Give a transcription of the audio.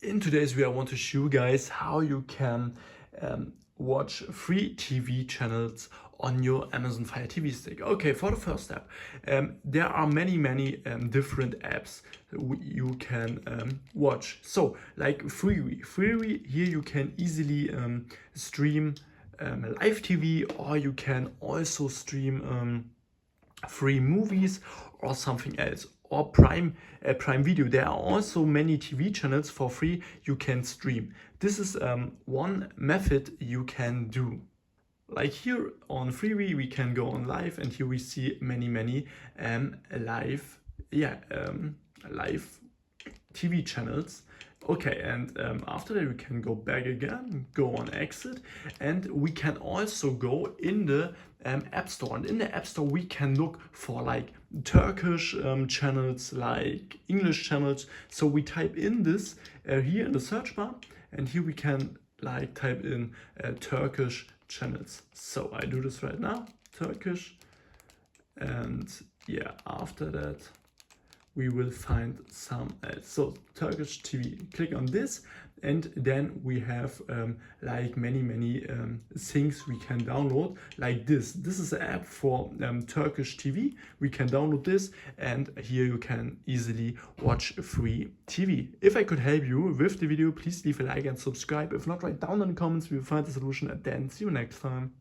In today's video, I want to show you guys how you can watch free TV channels on your Amazon Fire TV stick. Okay, for the first step, there are many different apps you can watch. So, like Freevee, here you can easily stream live TV, or you can also stream free movies or something else, or Prime Video. There are also many TV channels for free you can stream. This is one method you can do. Like here on Freevee, we can go on live, and here we see many live TV channels. Okay, and after that we can go back again, go on exit, and we can also go in the App Store. And in the App Store we can look for like Turkish channels, like English channels. So we type in this here in the search bar, and here we can like type in Turkish channels. So I do this right now, Turkish, and yeah, after that we will find some else. So Turkish TV, click on this, and then we have like many things we can download, like this. This is an app for Turkish TV. We can download this, and here you can easily watch free TV. If I could help you with the video, please leave a like and subscribe. If not, write down in the comments. We will find the solution, and then see you next time.